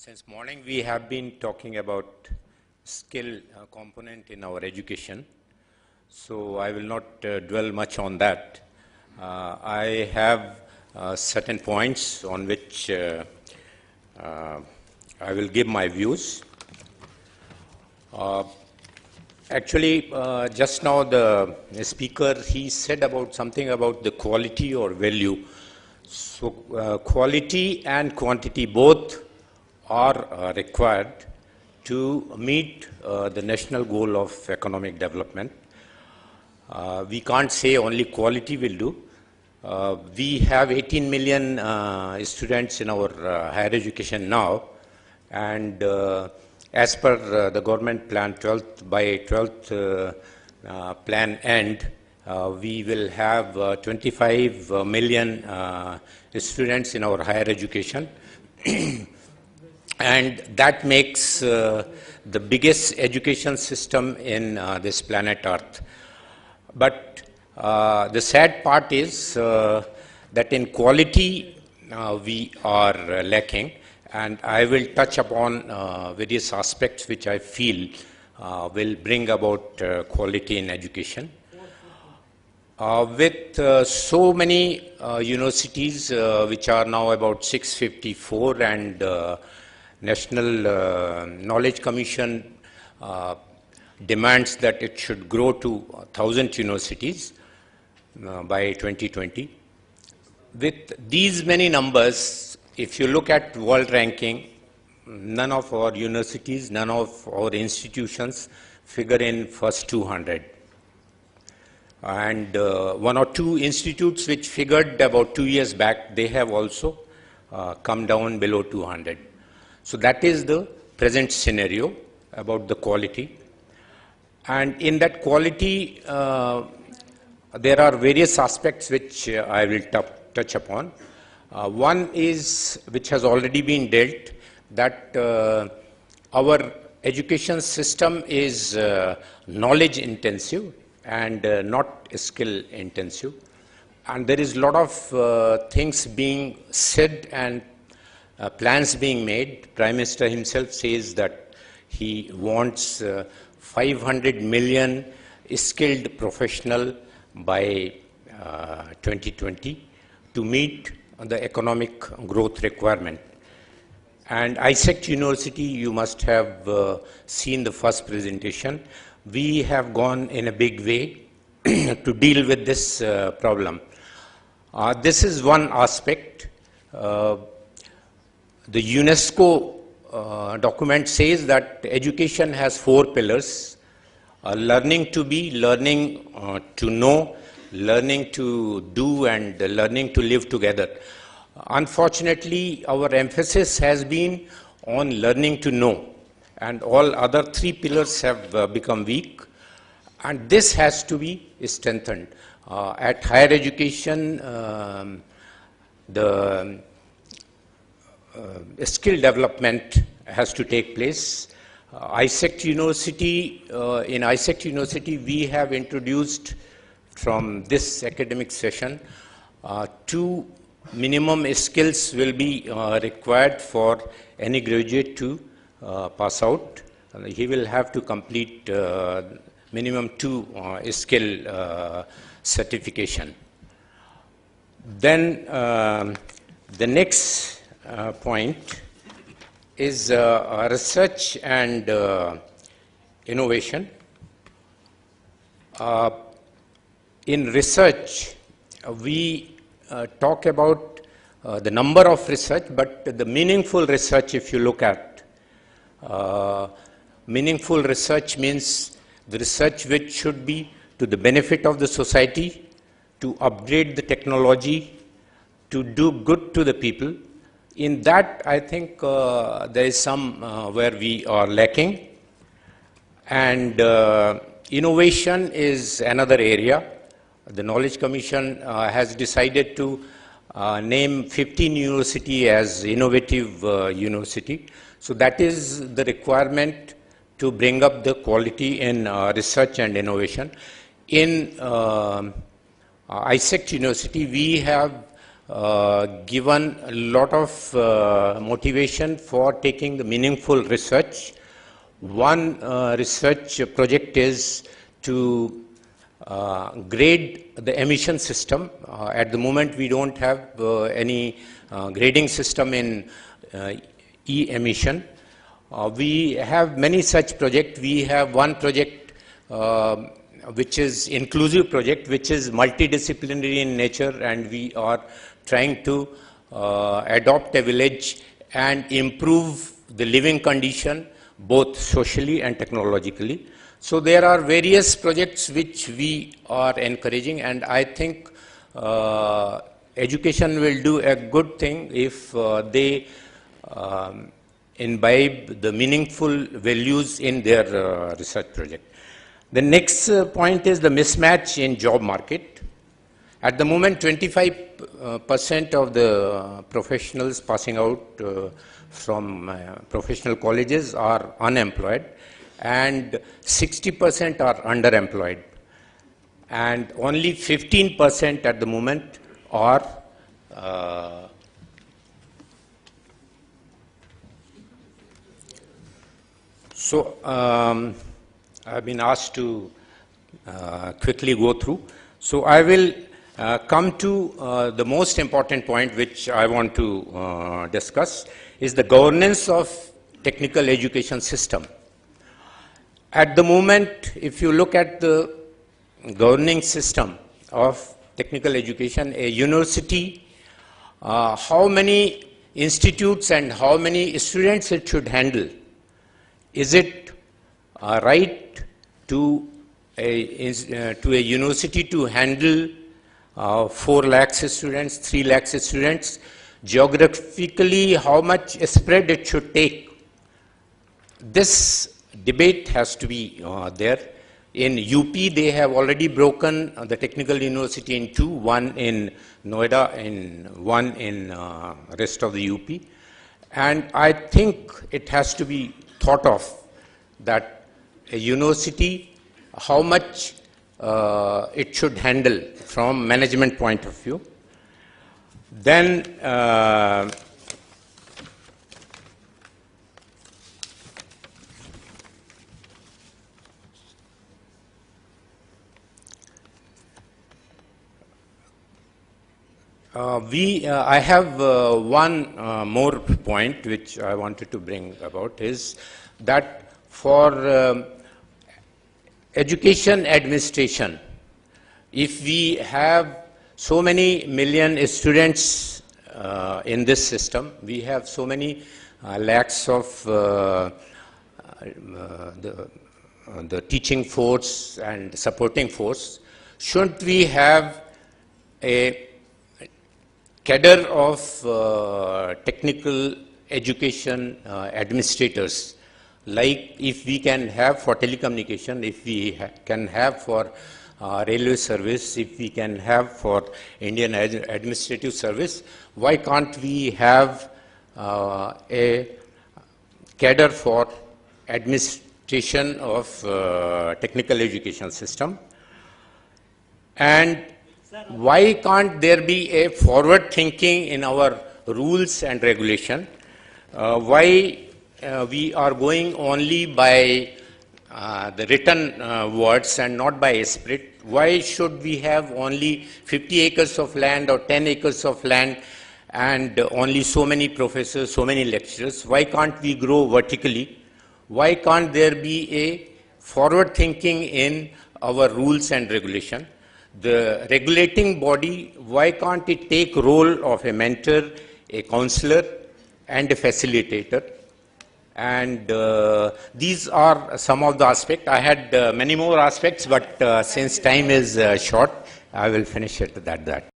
Since morning we have been talking about skill component in our education, so I will not dwell much on that. I have certain points on which I will give my views. Actually, just now the speaker, he said about something about the quality or value. So quality and quantity both are required to meet the national goal of economic development. We can't say only quality will do. We have 18 million students in our higher education now, and as per the government plan 12th, by 12th plan end, we will have 25 million students in our higher education. And that makes the biggest education system in this planet Earth. But the sad part is that in quality we are lacking, and I will touch upon various aspects which I feel will bring about quality in education. With so many universities, which are now about 654, and National Knowledge Commission demands that it should grow to 1,000 universities by 2020. With these many numbers, if you look at world ranking, none of our universities, none of our institutions figure in first 200. And one or two institutes which figured about 2 years back, they have also come down below 200. So that is the present scenario about the quality. And in that quality, there are various aspects which I will touch upon. One is, which has already been dealt, that our education system is knowledge intensive and not skill intensive. And there is a lot of things being said and plans being made. Prime Minister himself says that he wants 500 million skilled professional by 2020 to meet the economic growth requirement. And ISECT University, you must have seen the first presentation. We have gone in a big way to deal with this problem. This is one aspect. The UNESCO document says that education has 4 pillars: learning to be, learning to know, learning to do, and learning to live together. Unfortunately, our emphasis has been on learning to know, and all other 3 pillars have become weak, and this has to be strengthened. At higher education, the skill development has to take place. ISECT University, in ISECT University, we have introduced from this academic session 2 minimum skills will be required for any graduate to pass out. He will have to complete minimum 2 skill certification. Then the next point is research and innovation. In research, we talk about the number of research, but the meaningful research, if you look at, meaningful research means the research which should be to the benefit of the society, to upgrade the technology, to do good to the people. In that, I think there is some where we are lacking. And innovation is another area. The Knowledge Commission has decided to name 15 universities as innovative university. So that is the requirement to bring up the quality in research and innovation. In ISECT University, we have given a lot of motivation for taking the meaningful research. One research project is to grade the emission system. At the moment, we don't have any grading system in e-emission. We have many such projects. We have one project which is inclusive project, which is multidisciplinary in nature, and we are trying to adopt a village and improve the living condition both socially and technologically. So there are various projects which we are encouraging, and I think education will do a good thing if they imbibe the meaningful values in their research project. The next point is the mismatch in job market. At the moment, 25% of the professionals passing out from professional colleges are unemployed, and 60% are underemployed, and only 15% at the moment are I've been asked to quickly go through. So I will come to the most important point which I want to discuss is the governance of technical education system. At the moment, if you look at the governing system of technical education, a university, how many institutes and how many students it should handle? Is it right to a university to handle 4 lakhs students, 3 lakhs students? Geographically, how much spread it should take? This debate has to be there. In UP, they have already broken the technical university in 2, one in Noida and one in rest of the UP. And I think it has to be thought of that a university, how much it should handle from management point of view. Then I have one more point which I wanted to bring about is that for education administration, if we have so many million students in this system, we have so many lakhs of the teaching force and supporting force, shouldn't we have a cadre of technical education administrators, like if we can have for telecommunication, if we can have for railway service, if we can have for Indian administrative service, why can't we have a cadre for administration of technical education system? And why can't there be a forward thinking in our rules and regulation? Why we are going only by the written words and not by spirit? Why should we have only 50 acres of land or 10 acres of land and only so many professors, so many lecturers? Why can't we grow vertically? Why can't there be a forward thinking in our rules and regulation? The regulating body, why can't it take role of a mentor, a counselor, and a facilitator? And these are some of the aspects. I had many more aspects, but since time is short, I will finish it at that.